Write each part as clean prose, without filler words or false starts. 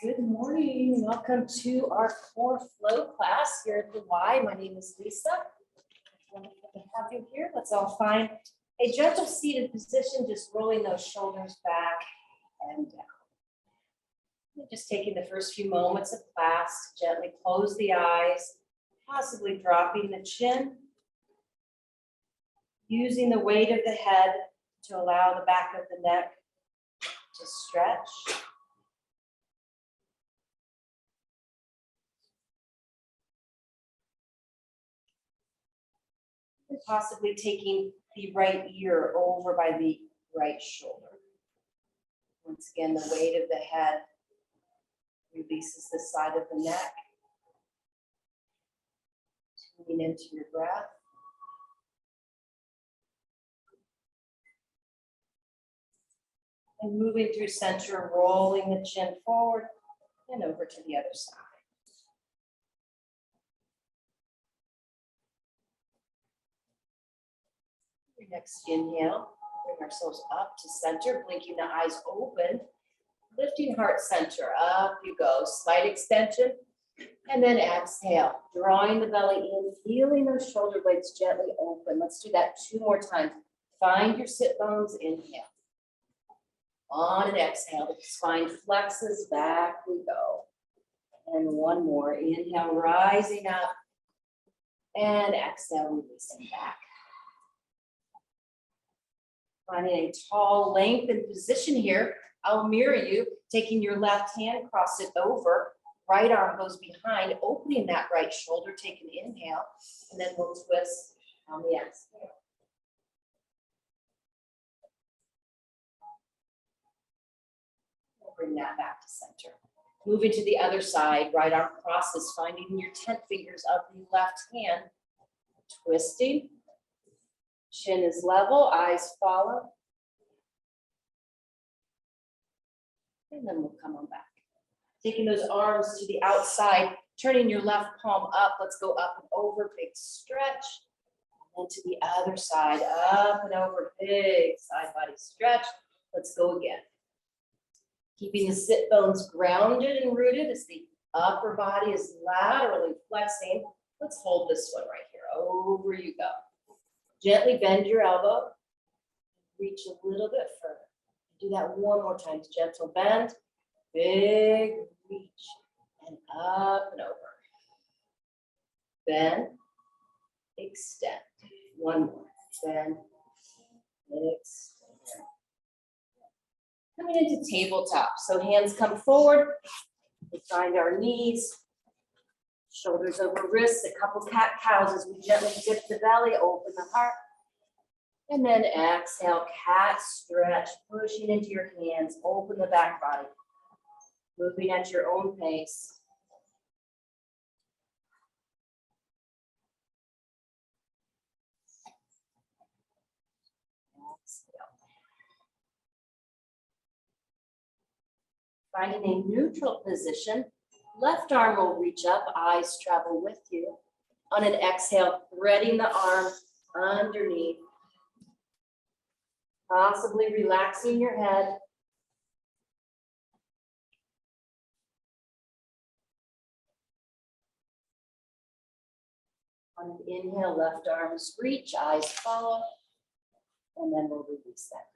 Good morning. Welcome to our core flow class here at the Y. My name is Lisa. Wonderful to have you here. Let's all find a gentle seated position, just rolling those shoulders back and down. And just taking the first few moments of class to gently close the eyes, possibly dropping the chin, using the weight of the head to allow the back of the neck to stretch. And possibly taking the right ear over by the right shoulder. Once again, the weight of the head releases the side of the neck. Tuning into your breath. And moving through center, rolling the chin forward and over to the other side. Your next inhale, bring ourselves up to center, blinking the eyes open, lifting heart center, up you go, slight extension, and then exhale, drawing the belly in, feeling those shoulder blades gently open. Let's do that 2 more times. Find your sit bones, inhale. On an exhale, the spine flexes, back we go. And 1 more, inhale, rising up, and exhale, releasing back. Finding a tall, lengthened position here. I'll mirror you, taking your left hand, cross it over, right arm goes behind, opening that right shoulder, take an inhale, and then we'll twist on the exhale. We'll bring that back to center. Moving to the other side, right arm crosses, finding your 10 fingers of the left hand, twisting. Chin is level, eyes follow. And then we'll come on back. Taking those arms to the outside, turning your left palm up. Let's go up and over, big stretch. And to the other side, up and over, big side body stretch. Let's go again. Keeping the sit bones grounded and rooted as the upper body is laterally flexing. Let's hold this one right here. Over you go. Gently bend your elbow, reach a little bit further. Do that 1 more time. Gentle bend, big reach, and up and over. Bend, extend. 1 more. Bend, extend. Coming into tabletop. So hands come forward. We find our knees. Shoulders over wrists, a couple cat-cows as we gently dip the belly, open the heart. And then exhale, cat stretch, pushing into your hands, open the back body. Moving at your own pace. Exhale. Finding a neutral position. Left arm will reach up, eyes travel with you. On an exhale, threading the arm underneath. Possibly relaxing your head. On an inhale, left arms reach, eyes follow. And then we'll release that.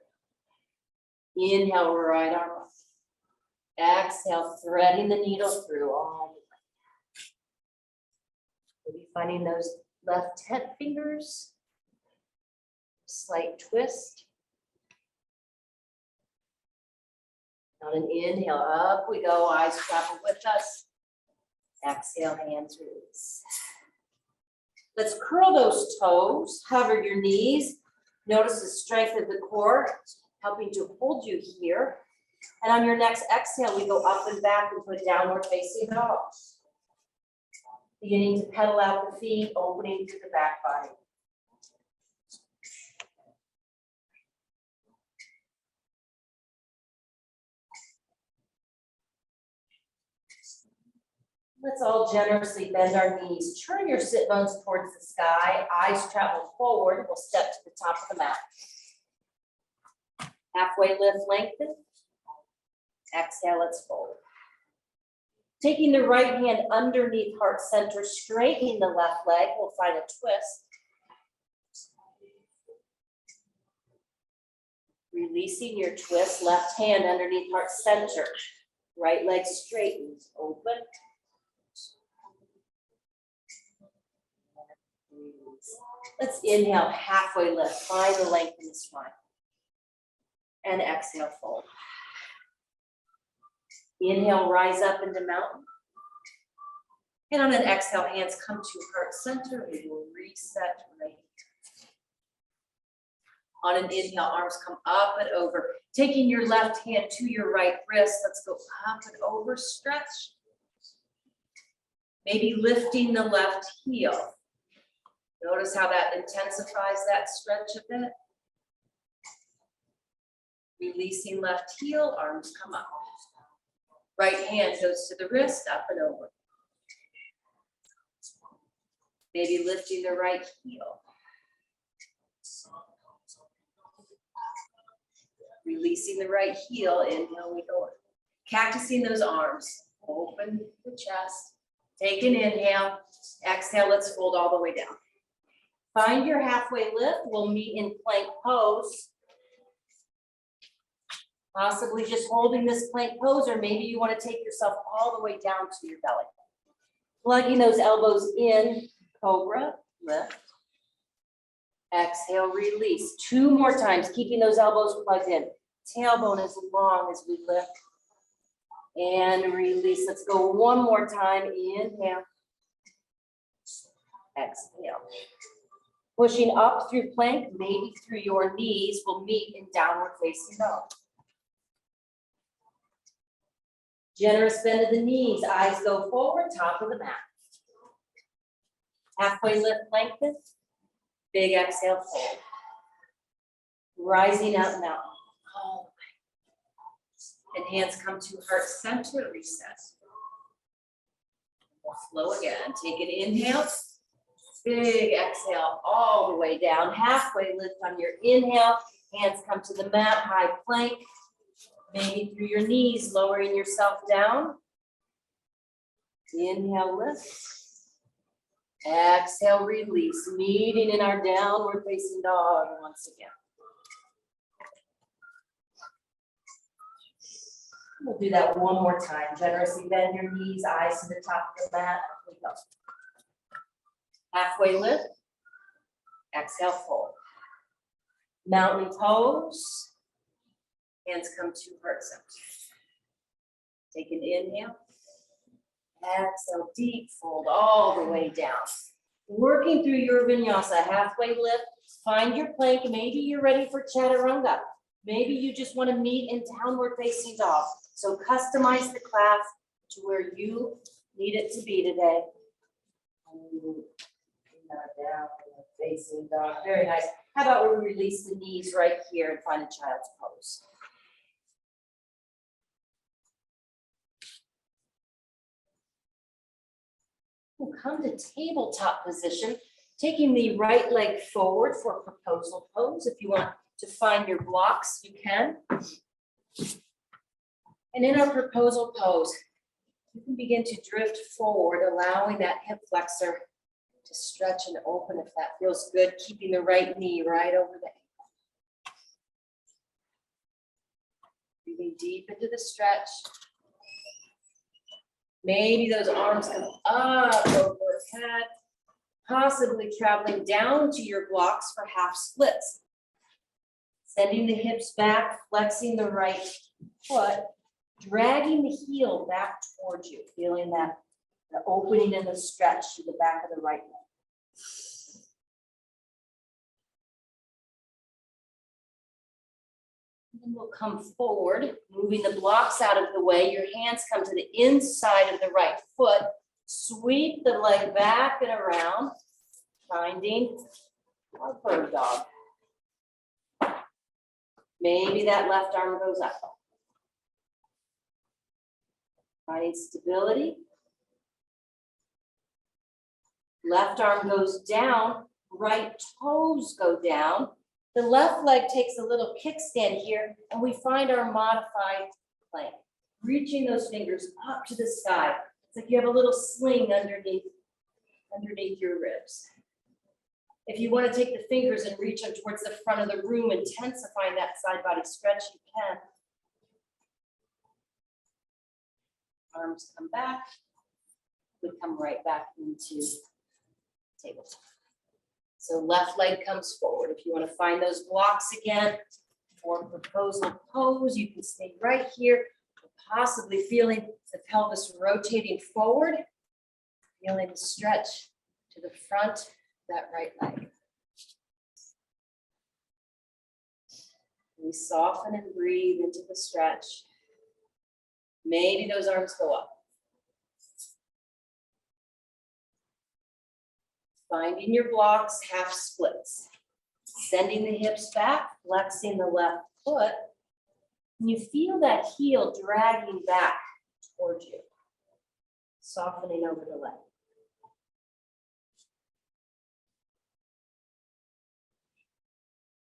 Inhale, right arm up. Exhale, threading the needle through all the way. We'll be finding those left 10 fingers. Slight twist. On an inhale, up we go, eyes travel with us. Exhale, hands release. Let's curl those toes, hover your knees. Notice the strength of the core, helping to hold you here. And on your next exhale, we go up and back and put downward facing dog. Beginning to pedal out the feet, opening to the back body. Let's all generously bend our knees. Turn your sit bones towards the sky. Eyes travel forward. We'll step to the top of the mat. Halfway lift, lengthen. Exhale, let's fold. Taking the right hand underneath heart center, straightening the left leg, we'll find a twist. Releasing your twist, left hand underneath heart center. Right leg straightens, open. Let's inhale, halfway lift, find the length in the spine. And exhale, fold. Inhale, rise up into mountain. And on an exhale, hands come to heart center. We will reset right. On an inhale, arms come up and over. Taking your left hand to your right wrist. Let's go up and over, stretch. Maybe lifting the left heel. Notice how that intensifies that stretch a bit. Releasing left heel, arms come up. Right hand goes to the wrist, up and over. Maybe lifting the right heel. Releasing the right heel, inhale, we go. Cactusing those arms, open the chest. Take an inhale, exhale, let's fold all the way down. Find your halfway lift, we'll meet in plank pose. Possibly just holding this plank pose, or maybe you want to take yourself all the way down to your belly. Plugging those elbows in, cobra, lift. Exhale, release. 2 more times, keeping those elbows plugged in. Tailbone as long as we lift. And release. Let's go 1 more time. Inhale. Exhale. Pushing up through plank, maybe through your knees, we'll meet in downward facing dog. Generous bend of the knees, eyes go forward, top of the mat. Halfway lift, lengthen. Big exhale, fold. Rising up now. And hands come to heart center, reset. We'll flow again. Take an inhale. Big exhale all the way down. Halfway lift on your inhale. Hands come to the mat, high plank. Maybe through your knees, lowering yourself down. Inhale, lift. Exhale, release. Meeting in our downward facing dog once again. We'll do that 1 more time. Generously bend your knees, eyes to the top of the mat. Here we go. Halfway lift. Exhale, fold. Mountain pose. Hands come to heart center. Take an inhale. Exhale, deep fold all the way down. Working through your vinyasa, halfway lift. Find your plank. Maybe you're ready for chaturanga. Maybe you just want to meet in downward facing dog. So customize the class to where you need it to be today. Down facing dog. Very nice. How about we release the knees right here and find a child's pose. We'll come to tabletop position, taking the right leg forward for proposal pose. If you want to find your blocks, you can. And in our proposal pose, you can begin to drift forward, allowing that hip flexor to stretch and open if that feels good, keeping the right knee right over the ankle. Breathing deep into the stretch. Maybe those arms come up overhead, possibly traveling down to your blocks for half splits. Sending the hips back, flexing the right foot, dragging the heel back towards you, feeling that the opening and the stretch to the back of the right leg. And we'll come forward, moving the blocks out of the way. Your hands come to the inside of the right foot. Sweep the leg back and around, finding our bird dog. Maybe that left arm goes up. Finding stability. Left arm goes down, right toes go down. The left leg takes a little kickstand here, and we find our modified plank. reaching those fingers up to the sky. It's like you have a little sling underneath your ribs. If you want to take the fingers and reach them towards the front of the room, intensifying that side body stretch, you can. Arms come back. We come right back into tabletop. So left leg comes forward. If you want to find those blocks again for proposal pose, you can stay right here, possibly feeling the pelvis rotating forward, feeling the stretch to the front of that right leg. We soften and breathe into the stretch. Maybe those arms go up. Finding your blocks, half splits. Sending the hips back, flexing the left foot. And you feel that heel dragging back towards you. Softening over the leg.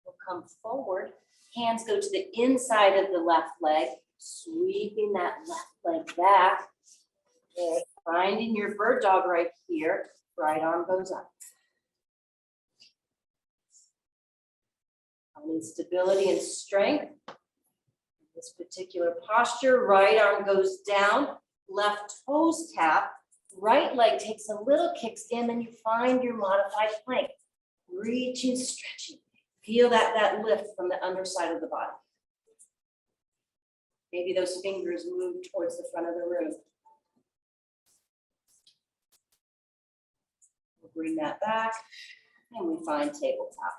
We'll come forward. Hands go to the inside of the left leg, sweeping that left leg back. Okay. Finding your bird dog right here. Right arm goes up. Finding stability and strength. In this particular posture, right arm goes down, left toes tap, right leg takes a little kickstand, then you find your modified plank. Reaching, stretching. Feel that lift from the underside of the body. Maybe those fingers move towards the front of the room. We'll bring that back and we find tabletop.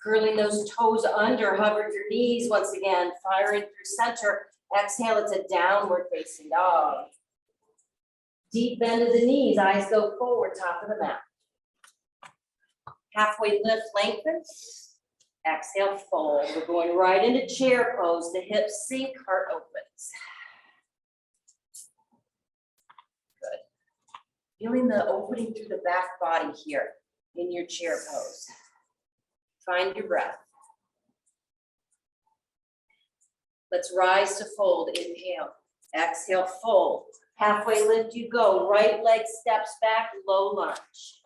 Curling those toes under, hover your knees once again, firing through center. Exhale, it's a downward facing dog. Deep bend of the knees, eyes go forward, top of the mat. Halfway lift, lengthen. Exhale, fold. We're going right into chair pose. The hips sink, heart opens. Good. Feeling the opening through the back body here in your chair pose. Find your breath. Let's rise to fold. Inhale. Exhale, fold. Halfway lift you go. Right leg steps back, low lunge.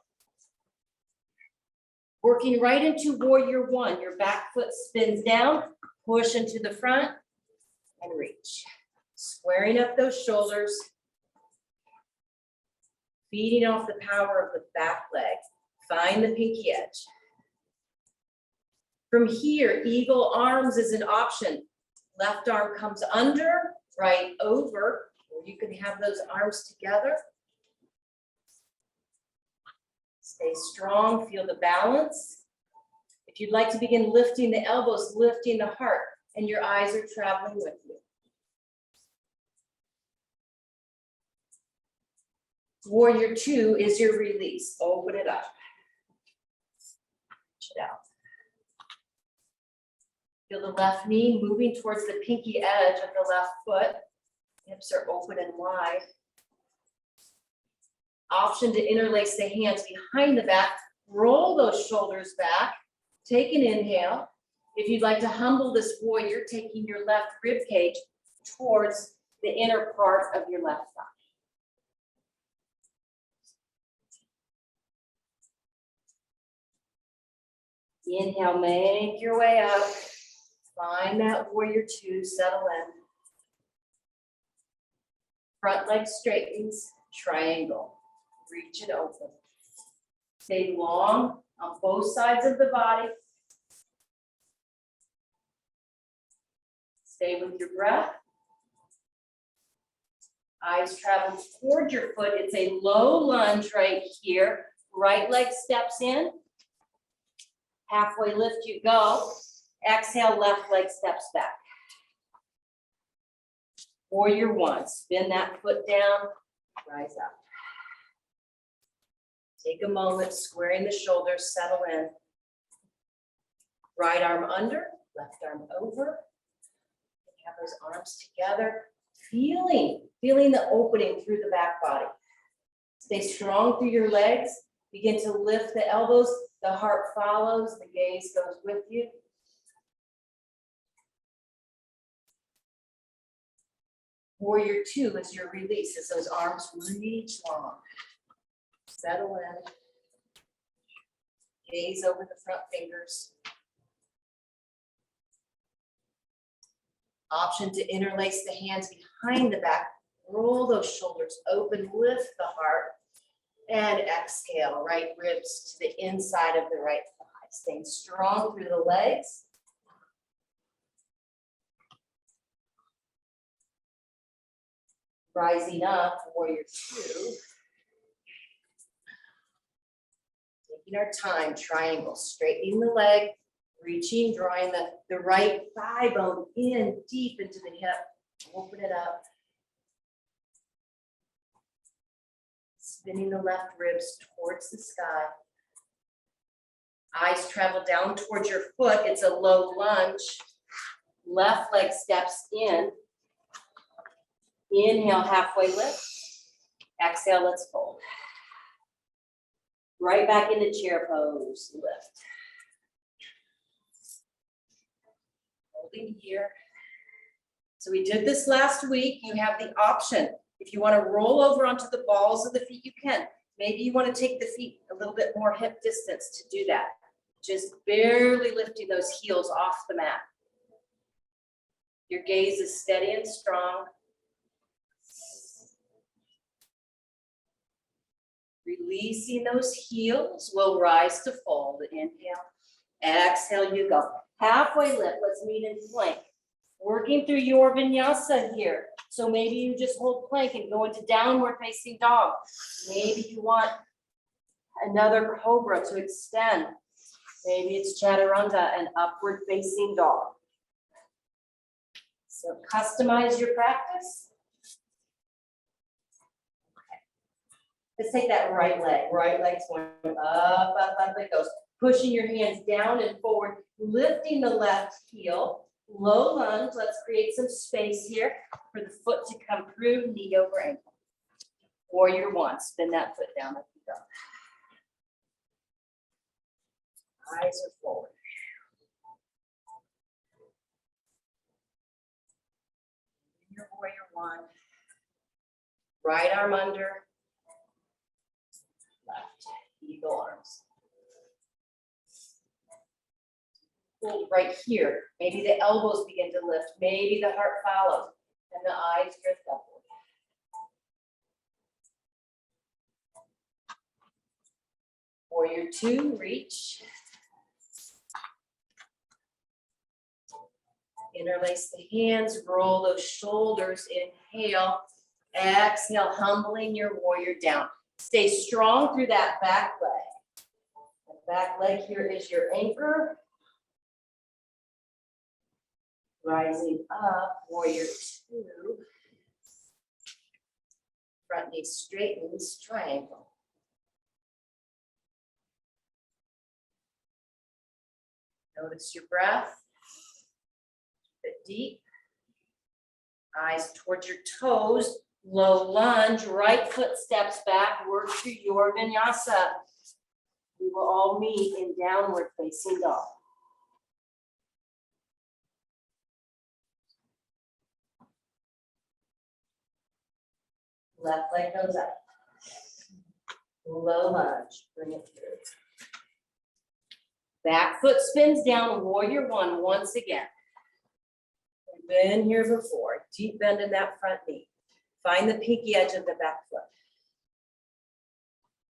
Working right into warrior one. Your back foot spins down, push into the front, and reach. Squaring up those shoulders. Feeding off the power of the back leg. Find the pinky edge. From here, eagle arms is an option. Left arm comes under, right over, or you can have those arms together. Stay strong, feel the balance. If you'd like to begin lifting the elbows, lifting the heart, and your eyes are traveling with you. Warrior two is your release. Open it up. Reach it out. Feel the left knee moving towards the pinky edge of the left foot. Hips are open and wide. Option to interlace the hands behind the back. Roll those shoulders back. Take an inhale. If you'd like to humble this warrior, taking your left rib cage towards the inner part of your left thigh. Inhale, make your way up. Find that warrior two, settle in. Front leg straightens, triangle. Reach it open. Stay long on both sides of the body. Stay with your breath. Eyes travel toward your foot. It's a low lunge right here. Right leg steps in. Halfway lift you go. Exhale, left leg steps back. Warrior one, spin that foot down, rise up. Take a moment, squaring the shoulders, settle in. Right arm under, left arm over. Have those arms together, feeling the opening through the back body. Stay strong through your legs. Begin to lift the elbows. The heart follows, the gaze goes with you. Warrior two is your release as those arms reach long. Settle in. Gaze over the front fingers. Option to interlace the hands behind the back. Roll those shoulders open, lift the heart, and exhale, right ribs to the inside of the right thigh. Staying strong through the legs. Rising up, warrior two. Taking our time, triangle, straightening the leg, reaching, drawing the right thigh bone in deep into the hip. Open it up. Spinning the left ribs towards the sky. Eyes travel down towards your foot. It's a low lunge. Left leg steps in. Inhale, halfway lift. Exhale, let's fold. Right back into chair pose, lift. Holding here. So we did this last week. You have the option. If you want to roll over onto the balls of the feet, you can. Maybe you want to take the feet a little bit more hip distance to do that. Just barely lifting those heels off the mat. Your gaze is steady and strong. Releasing those heels, we'll rise to fold. Inhale, exhale, you go. Halfway lift, let's meet in plank. Working through your vinyasa here. So maybe you just hold plank and go into downward facing dog. Maybe you want another cobra to extend. Maybe it's chaturanga and upward facing dog. So customize your practice. Let's take that right leg. Right leg's going up, up, up it goes. Pushing your hands down and forward, lifting the left heel. Low lunge. Let's create some space here for the foot to come through, knee over ankle. Warrior one. Spin that foot down as you go. Eyes are forward. Your warrior one. Right arm under. Left. Eagle arms. Hold right here. Maybe the elbows begin to lift. Maybe the heart follows. And the eyes drift upward. Warrior two, reach. Interlace the hands, roll those shoulders, inhale, exhale, humbling your warrior down. Stay strong through that back leg. The back leg here is your anchor. Rising up, warrior two. Front knee straightens, triangle. Notice your breath. Keep it deep. Eyes towards your toes. Low lunge, right foot steps back. Work through your vinyasa. We will all meet in downward facing dog. Left leg goes up. Low lunge, bring it through. Back foot spins down, warrior one once again. We've been here before. Deep bend in that front knee. Find the pinky edge of the back foot.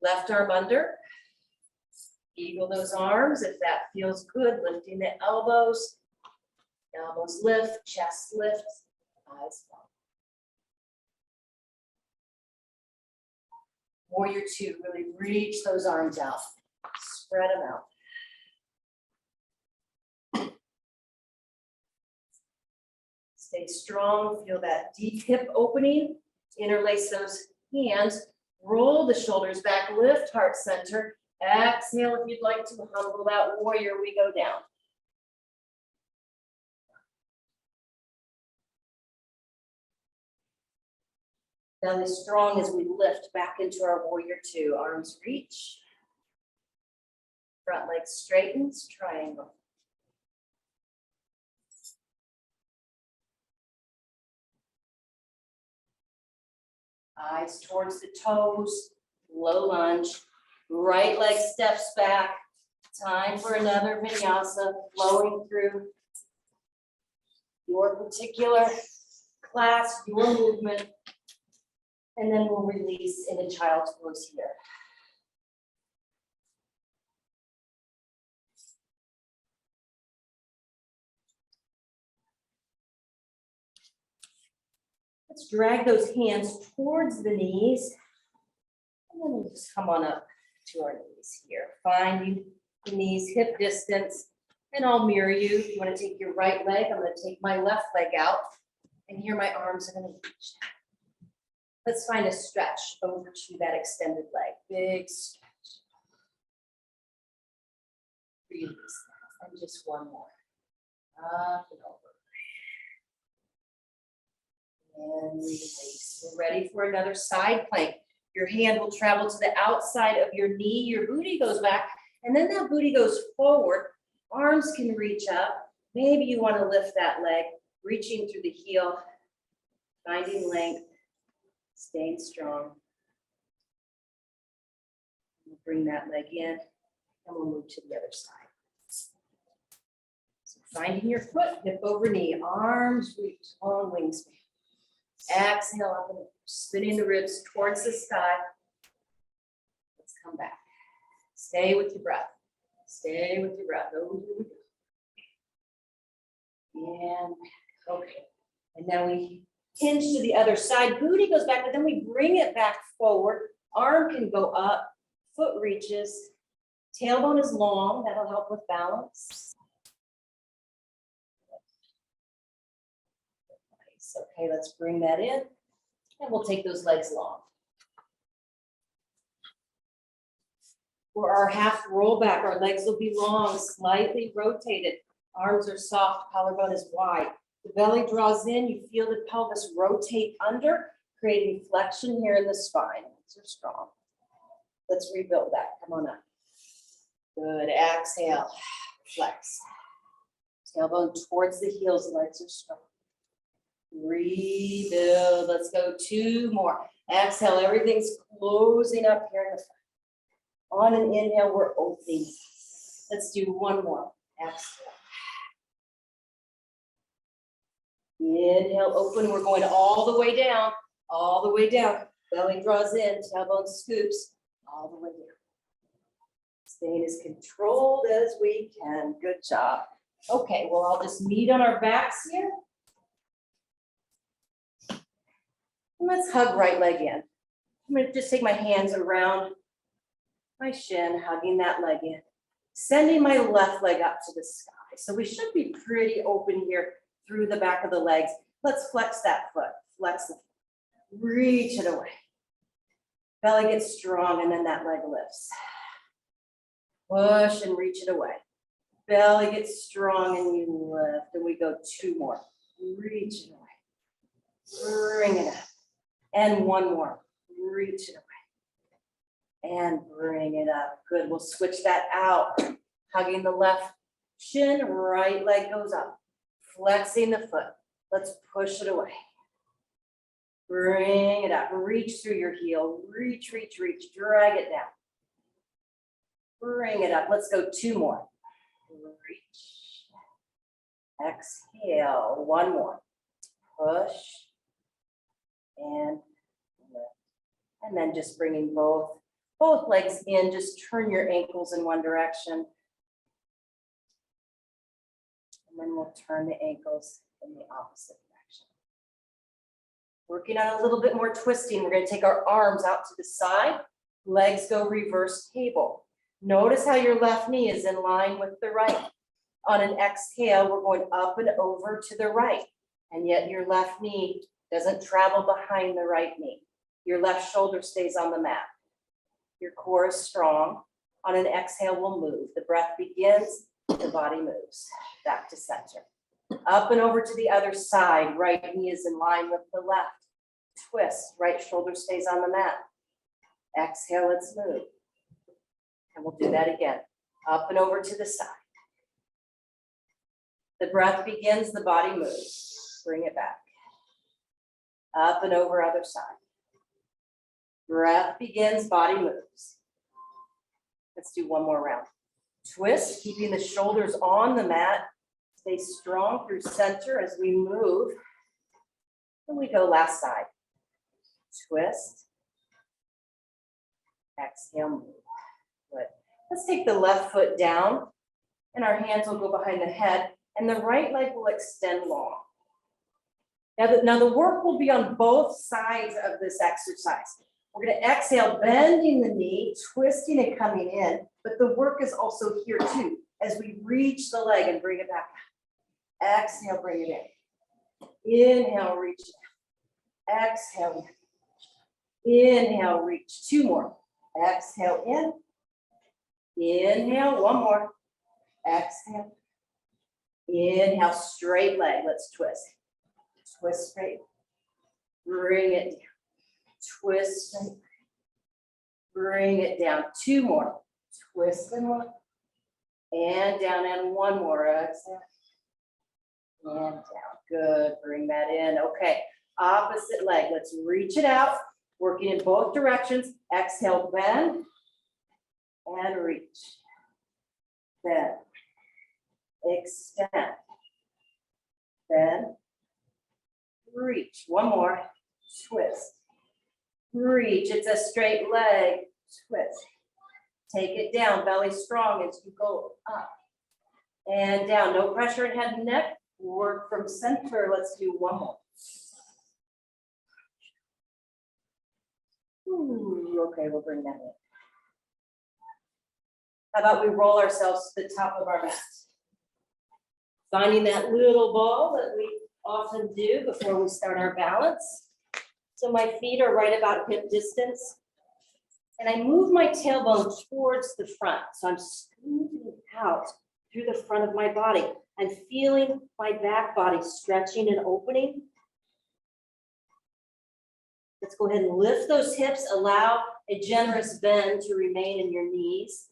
Left arm under. Eagle those arms if that feels good. Lifting the elbows. Elbows lift, chest lifts, eyes fall. Warrior two, really reach those arms out. Spread them out. Stay strong, feel that deep hip opening. Interlace those hands, roll the shoulders back, lift heart center. Exhale if you'd like to humble that warrior, we go down. Belly strong as we lift back into our warrior two. Arms reach. Front leg straightens, triangle. Eyes towards the toes, low lunge, right leg steps back. Time for another vinyasa, flowing through your particular class, your movement. And then we'll release into child's pose here. Let's drag those hands towards the knees. And then we'll just come on up to our knees here. Find the knees hip distance. And I'll mirror you. If you want to take your right leg, I'm going to take my left leg out. And here my arms are going to reach down. Let's find a stretch over to that extended leg. Big stretch. Release that. And just one more. Up and over. And release. We're ready for another side plank. Your hand will travel to the outside of your knee. Your booty goes back. And then that booty goes forward. Arms can reach up. Maybe you want to lift that leg, reaching through the heel, finding length, staying strong. We'll bring that leg in, and we'll move to the other side. So finding your foot, hip over knee, arms reach, long wingspan. Exhale up and over, spinning the ribs towards the sky. Let's come back. Stay with your breath. Stay with your breath. Over we go. And okay. And now we hinge to the other side. Booty goes back, but then we bring it back forward. Arm can go up. Foot reaches. Tailbone is long. That'll help with balance. Nice. Okay, let's bring that in. And we'll take those legs long. For our half roll back, our legs will be long, slightly rotated. Arms are soft, collarbone is wide. The belly draws in, you feel the pelvis rotate under, creating flexion here in the spine. Legs are strong. Let's rebuild that. Come on up. Good. Exhale. Flex. Tailbone towards the heels. Legs are strong. Rebuild. Let's go 2 more. Exhale. Everything's closing up here in the front. On an inhale, we're opening. Let's do 1 more. Exhale. Inhale, open. We're going all the way down. All the way down. Belly draws in. Tailbone scoops. All the way down. Staying as controlled as we can. Good job. Okay, well, I'll just meet on our backs here. And let's hug right leg in. I'm going to just take my hands around my shin, hugging that leg in, sending my left leg up to the sky. So we should be pretty open here through the back of the legs. Let's flex that foot, flex it, reach it away. Belly gets strong and then that leg lifts. Push and reach it away. Belly gets strong and you lift, and we go 2 more. Reach it away, bring it up, and 1 more, reach it away. And bring it up. Good. We'll switch that out. Hugging the left shin, right leg goes up. Flexing the foot. Let's push it away. Bring it up. Reach through your heel. Reach, reach, reach. Drag it down. Bring it up. Let's go 2 more. Reach. Exhale. 1 more. Push. And lift. And then just bringing both legs in, just turn your ankles in one direction. And then we'll turn the ankles in the opposite direction. Working on a little bit more twisting. We're going to take our arms out to the side. Legs go reverse table. Notice how your left knee is in line with the right. On an exhale, we're going up and over to the right. And yet your left knee doesn't travel behind the right knee. Your left shoulder stays on the mat. Your core is strong. On an exhale, we'll move. The breath begins, the body moves. Back to center. Up and over to the other side. Right knee is in line with the left. Twist. Right shoulder stays on the mat. Exhale, let's move. And we'll do that again. Up and over to the side. The breath begins, the body moves. Bring it back. Up and over, other side. Breath begins, body moves. Let's do one more round. Twist, keeping the shoulders on the mat. Stay strong through center as we move. And we go last side. Twist. Exhale, move. Good. Let's take the left foot down and our hands will go behind the head and the right leg will extend long. Now the work will be on both sides of this exercise. We're going to exhale, bending the knee, twisting and coming in, but the work is also here too, as we reach the leg and bring it back. Exhale, bring it in. Inhale, reach it. Exhale. Inhale, reach. Two more. Exhale in. Inhale, one more. Exhale. Inhale, straight leg. Let's twist. Twist straight. Bring it down. Twist straight. Bring it down. Two more. Twist and one. And down and one more. Exhale. And down. Good. Bring that in. Okay. Opposite leg. Let's reach it out. Working in both directions. Exhale, bend. And reach. Bend. Extend. Bend. Reach. One more. Twist. Reach. It's a straight leg. Twist. Take it down. Belly strong as you go up. And down. No pressure in head and neck. Work from center. Let's do one more. Ooh, okay, we'll bring that in. How about we roll ourselves to the top of our mat? Finding that little ball that we often do before we start our balance. So my feet are right about hip distance. And I move my tailbone towards the front. So I'm smoothing out through the front of my body. I'm feeling my back body stretching and opening. Let's go ahead and lift those hips. Allow a generous bend to remain in your knees.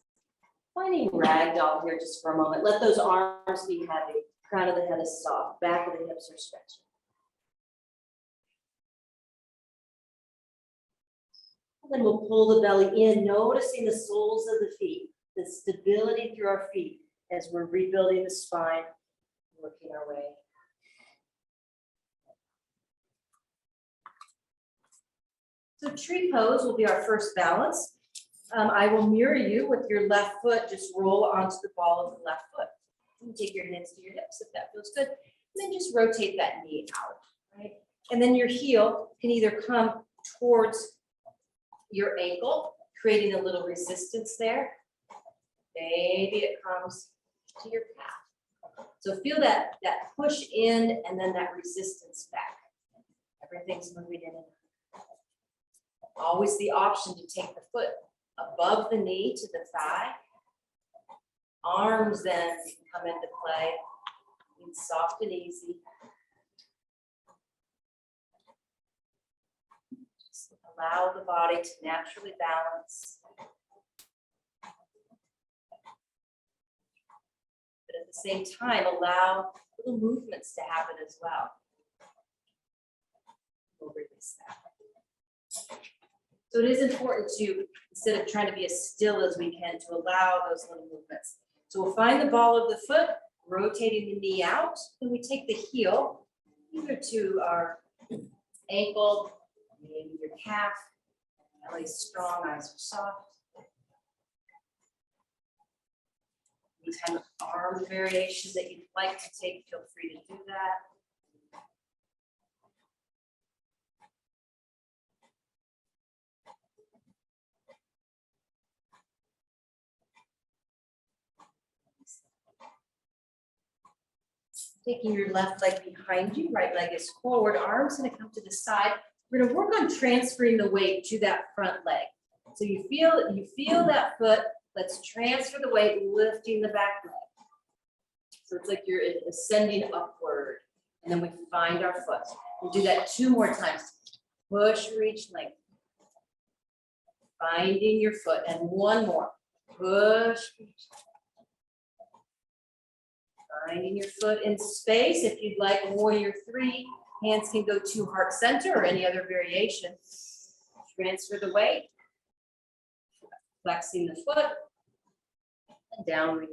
Finding ragdoll here just for a moment. Let those arms be heavy. Crown of the head is soft. Back of the hips are stretching. And then we'll pull the belly in, noticing the soles of the feet, the stability through our feet as we're rebuilding the spine, working our way. So tree pose will be our first balance. I will mirror you with your left foot. Just roll onto the ball of the left foot. And take your hands to your hips if that feels good. And then just rotate that knee out, right? And then your heel can either come towards your ankle, creating a little resistance there. Maybe it comes to your calf. So feel that push in and then that resistance back. Everything's moving in and out. Always the option to take the foot above the knee to the thigh. Arms then come into play. It's soft and easy. Just allow the body to naturally balance. But at the same time, allow little movements to happen as well. We'll release that. So it is important to, instead of trying to be as still as we can, to allow those little movements. So we'll find the ball of the foot, rotating the knee out, and we take the heel either to our ankle, maybe your calf, belly strong, eyes are soft. Any kind of arm variation that you'd like to take, feel free to do that. Taking your left leg behind you, right leg is forward, arms gonna come to the side. We're gonna work on transferring the weight to that front leg. So you feel that foot, let's transfer the weight, lifting the back leg. So it's like you're ascending upward, and then we find our foot. We'll do that 2 more times. Push, reach, length. Finding your foot, and 1 more. Push, reach. Finding your foot in space. If you'd like warrior 3, hands can go to heart center or any other variation. transfer the weight. Flexing the foot. And down we go.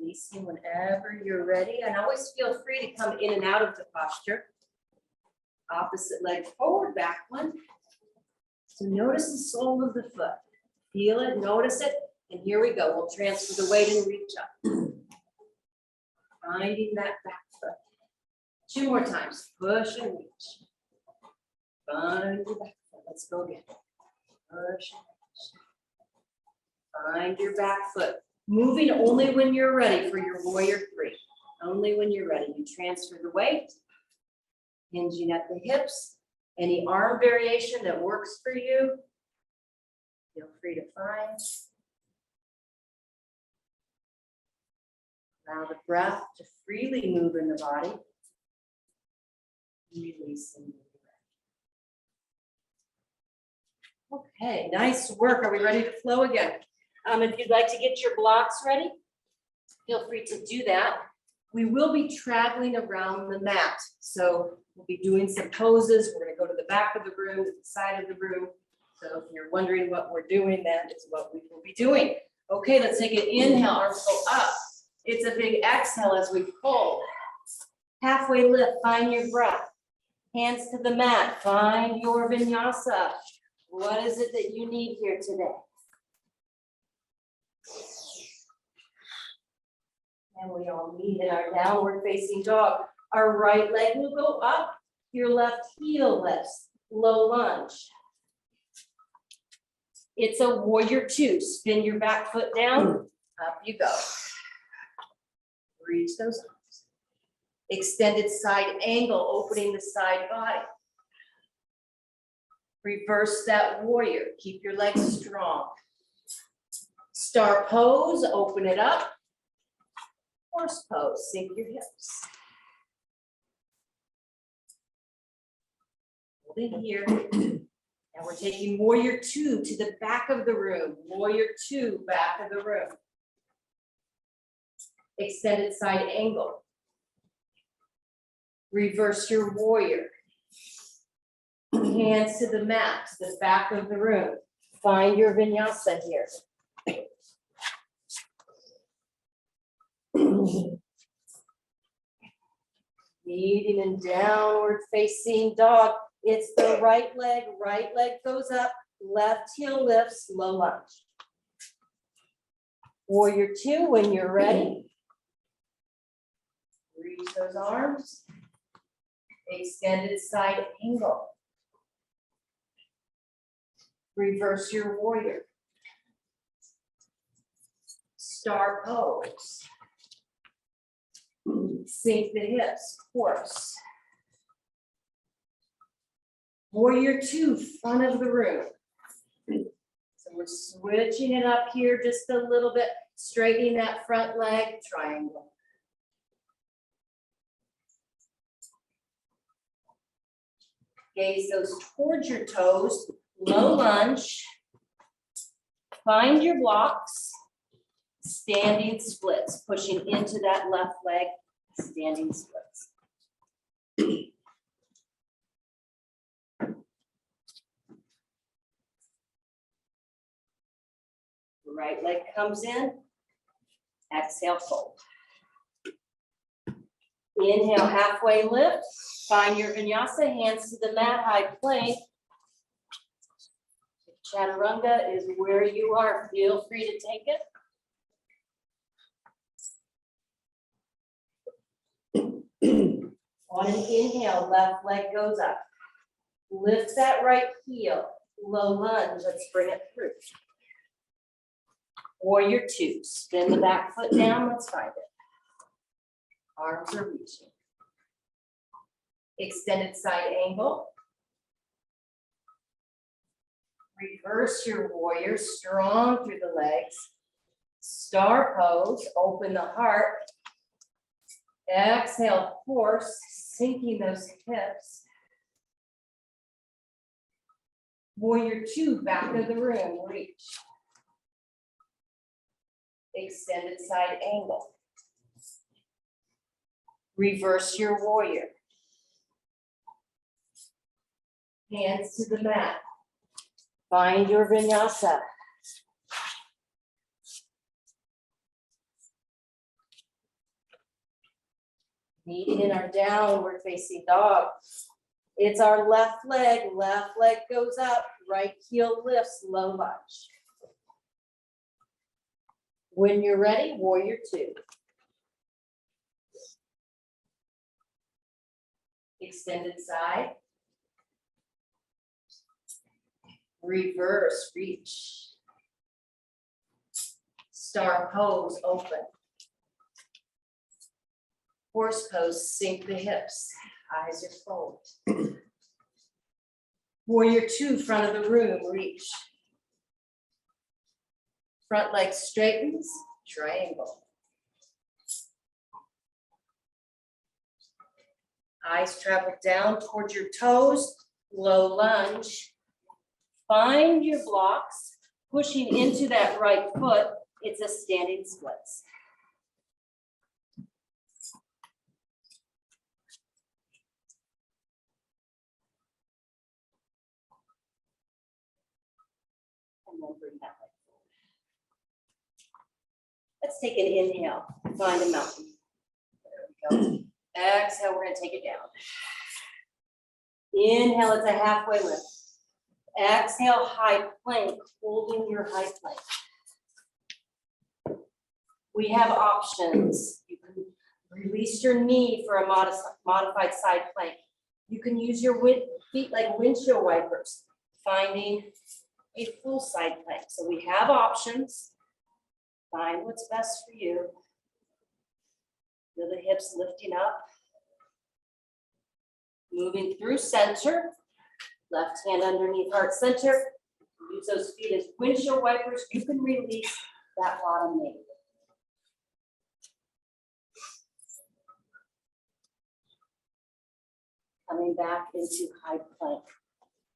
Releasing whenever you're ready, and always feel free to come in and out of the posture. Opposite leg forward, back one. So notice the sole of the foot. Feel it, notice it, and here we go. We'll transfer the weight and reach up. Finding that back foot. 2 more times. Push and reach. Find your back foot. Let's go again. Push and reach. Find your back foot. Moving only when you're ready for your warrior 3. Only when you're ready. You transfer the weight, hinging at the hips. Any arm variation that works for you, feel free to find. Allow the breath to freely move in the body. Releasing. Okay, nice work. Are we ready to flow again? If you'd like to get your blocks ready, feel free to do that. We will be traveling around the mat. So we'll be doing some poses. We're going to go to the back of the room, to the side of the room. So if you're wondering what we're doing, that is what we will be doing. Okay, let's take an inhale, arms go up. It's a big exhale as we pull. Halfway lift, find your breath. Hands to the mat, find your vinyasa. What is it that you need here today? And we all meet in our downward facing dog. Our right leg will go up, your left heel lifts, low lunge. It's a warrior 2. Spin your back foot down, up you go. Reach those arms. Extended side angle, opening the side body. Reverse that warrior, keep your legs strong. Star pose, open it up. Horse pose, sink your hips. Hold it here. And we're taking warrior 2 to the back of the room. Warrior 2, back of the room. Extended side angle. Reverse your warrior. Hands to the mat, to the back of the room. Find your vinyasa here. Meeting in downward facing dog. It's the right leg goes up, left heel lifts, low lunge. Warrior 2, when you're ready. Reach those arms. Extended side angle. Reverse your warrior. Star pose. Sink the hips, horse. Warrior 2, front of the room. So we're switching it up here just a little bit, straightening that front leg, triangle. Gaze those towards your toes, low lunge. Find your blocks. Standing splits, pushing into that left leg, standing splits. The right leg comes in, exhale, fold. Inhale, halfway lift, find your vinyasa, hands to the mat, high plank. Chaturanga is where you are, feel free to take it. On an inhale, left leg goes up. Lift that right heel, low lunge, let's bring it through. Warrior 2, spin the back foot down, let's find it. Arms are reaching. Extended side angle. Reverse your warrior, strong through the legs. Star pose, open the heart. Exhale, horse, sinking those hips. Warrior two, back of the room, reach. Extended side angle. Reverse your warrior. Hands to the mat. Find your vinyasa. Meeting in our downward facing dog. It's our left leg goes up, right heel lifts, low lunge. When you're ready, warrior two. Extended side. Reverse, reach. Star pose, open. Horse pose, sink the hips. Eyes are closed. Warrior two, front of the room, reach. Front leg straightens, triangle. Eyes travel down towards your toes, low lunge. Find your blocks, pushing into that right foot. It's a standing splits. And then bring that leg forward. Let's take an inhale, find a mountain. There we go. Exhale, we're gonna take it down. Inhale, it's a halfway lift. Exhale, high plank, holding your high plank. We have options. You can release your knee for a modified side plank. You can use your feet like windshield wipers, finding a full side plank. So we have options. Find what's best for you. Feel the hips lifting up. Moving through center. Left hand underneath heart center. Use those feet as windshield wipers. You can release that bottom knee. Coming back into high plank.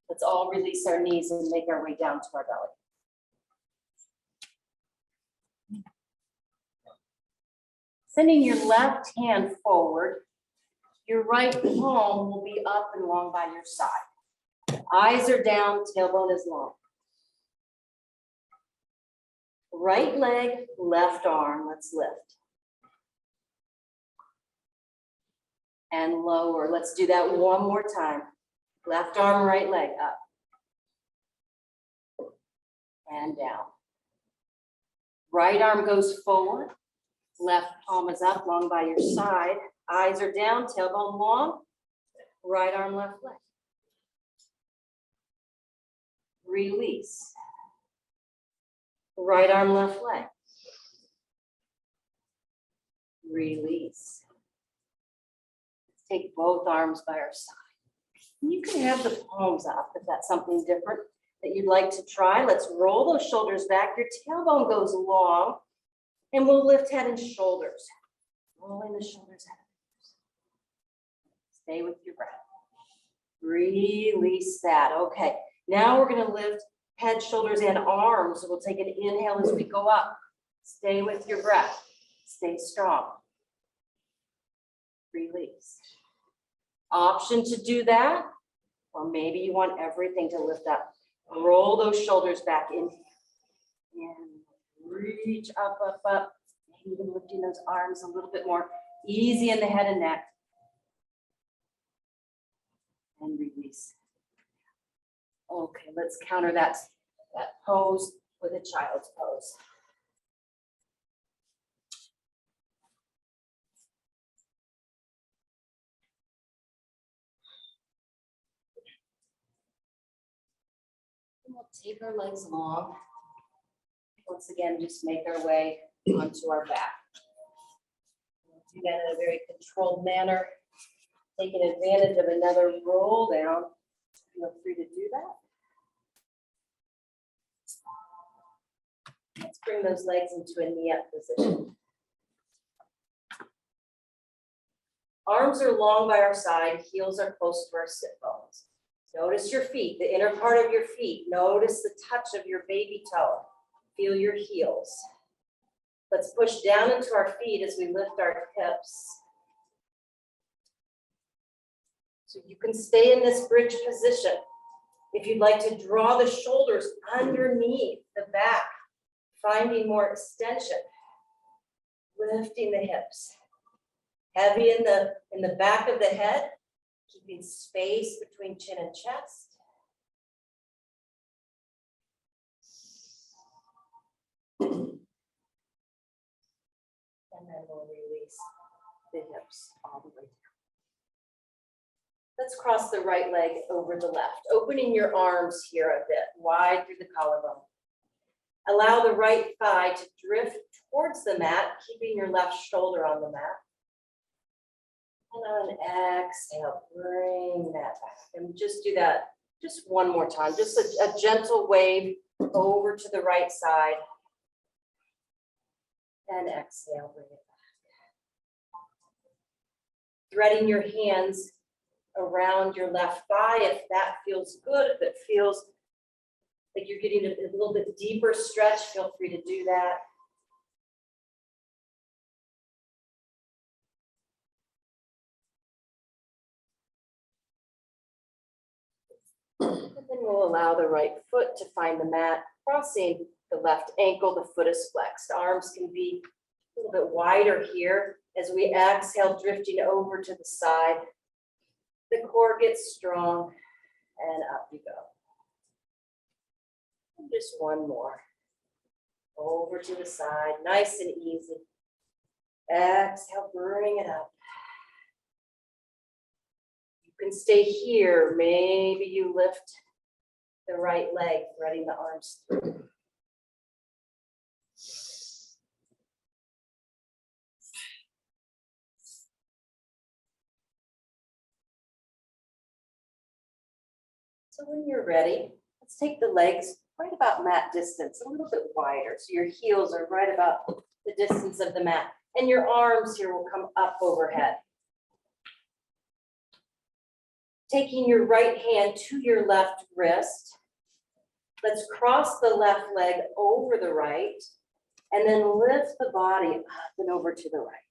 Let's all release our knees and make our way down to our belly. Sending your left hand forward, your right palm will be up and long by your side. Eyes are down, tailbone is long. Right leg, left arm, let's lift. And lower, let's do that one more time. Left arm, right leg, up. And down. Right arm goes forward. Left palm is up, long by your side. Eyes are down, tailbone long. Right arm, left leg. Release. Right arm, left leg. Release. Let's take both arms by our side. You can have the palms up if that's something different that you'd like to try. Let's roll those shoulders back. Your tailbone goes long. And we'll lift head and shoulders. Rolling the shoulders out. Stay with your breath. Release that. Okay. Now we're going to lift head, shoulders, and arms. We'll take an inhale as we go up. Stay with your breath. Stay strong. Release. Option to do that, or maybe you want everything to lift up. Roll those shoulders back in. And reach up, up, up. Maybe even lifting those arms a little bit more. Easy in the head and neck. And release. Okay, let's counter that pose with a child's pose. And we'll take our legs long. Once again, just make our way onto our back. We'll do that in a very controlled manner, taking advantage of another roll down. Feel free to do that. Let's bring those legs into a knee up position. Arms are long by our side, heels are close to our sit bones. Notice your feet, the inner part of your feet. Notice the touch of your baby toe. Feel your heels. Let's push down into our feet as we lift our hips. So you can stay in this bridge position. If you'd like to draw the shoulders underneath the back, finding more extension, lifting the hips. Heavy in the back of the head, keeping space between chin and chest. And then we'll release the hips all the way down. Let's cross the right leg over the left, opening your arms here a bit, wide through the collarbone. Allow the right thigh to drift towards the mat, keeping your left shoulder on the mat. And on an exhale, bring that back. And just do that just one more time. Just a gentle wave over to the right side. And exhale, bring it back. Threading your hands around your left thigh if that feels good. If it feels like you're getting a little bit deeper stretch, feel free to do that. And then we'll allow the right foot to find the mat, crossing the left ankle, the foot is flexed. Arms can be a little bit wider here as we exhale, drifting over to the side. The core gets strong and up you go. And just one more. Over to the side, nice and easy. Exhale, bring it up. You can stay here. Maybe you lift the right leg, threading the arms through. So when you're ready, let's take the legs right about mat distance, a little bit wider. So your heels are right about the distance of the mat. And your arms here will come up overhead. Taking your right hand to your left wrist. Let's cross the left leg over the right. And then lift the body up and over to the right.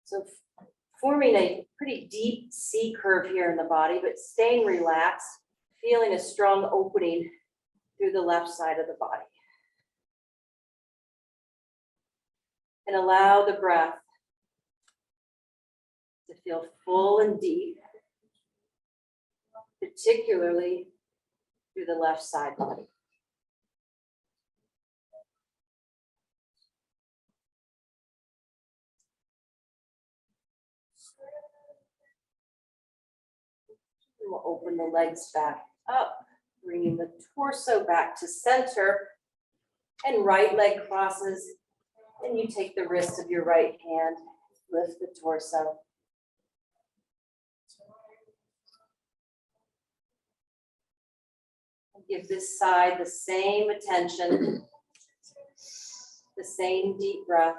So forming a pretty deep C curve here in the body, but staying relaxed, feeling a strong opening through the left side of the body. And allow the breath to feel full and deep, particularly through the left side body. We'll open the legs back up, bringing the torso back to center, and right leg crosses, and you take the wrist of your right hand, lift the torso. And give this side the same attention, the same deep breath.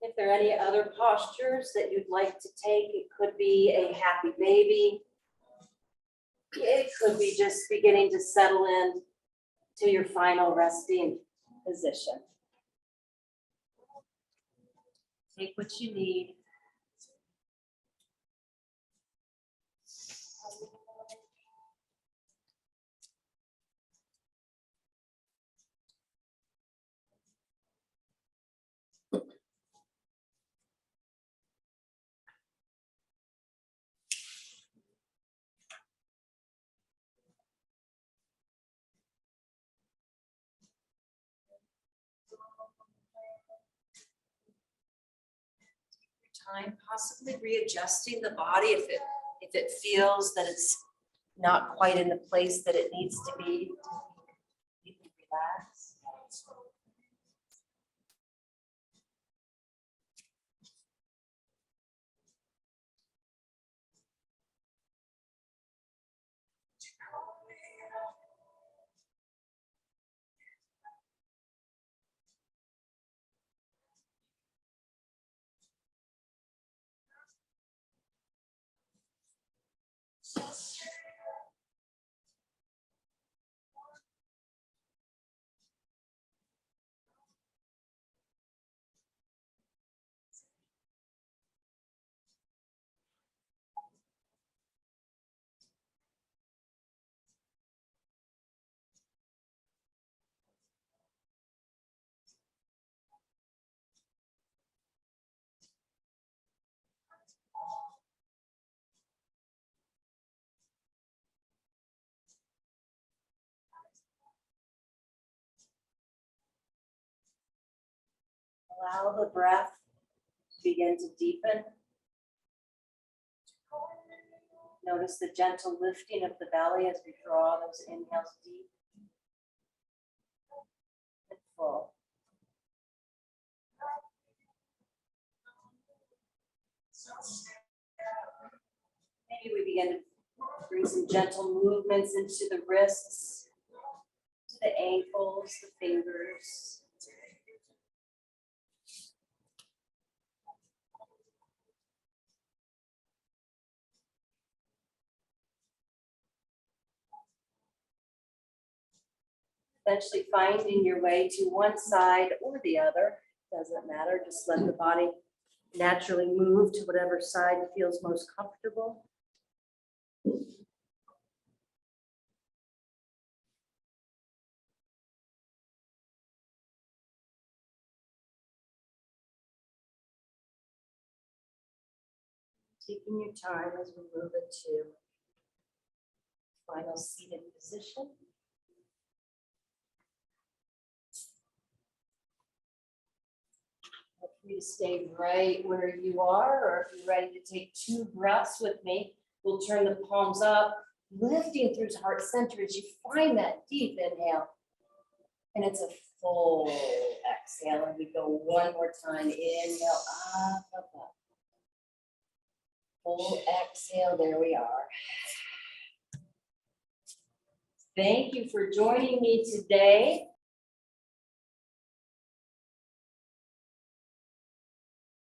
If there are any other postures that you'd like to take, it could be a happy baby. It could be just beginning to settle in to your final resting position. Take what you need. Time, possibly readjusting the body if it feels that it's not quite in the place that it needs to be. Relax. Allow the breath to begin to deepen. Notice the gentle lifting of the belly as we draw those inhales deep and full. Maybe we begin to bring some gentle movements into the wrists, to the ankles, the fingers. Eventually finding your way to one side or the other, doesn't matter, just let the body naturally move to whatever side feels most comfortable. Taking your time as we move into final seated position. Feel free to stay right where you are, or if you're ready to take 2 breaths with me, we'll turn the palms up, lifting through to heart center as you find that deep inhale. And it's a full exhale, and we go one more time. Inhale, up, up, up. Full exhale, there we are. Thank you for joining me today.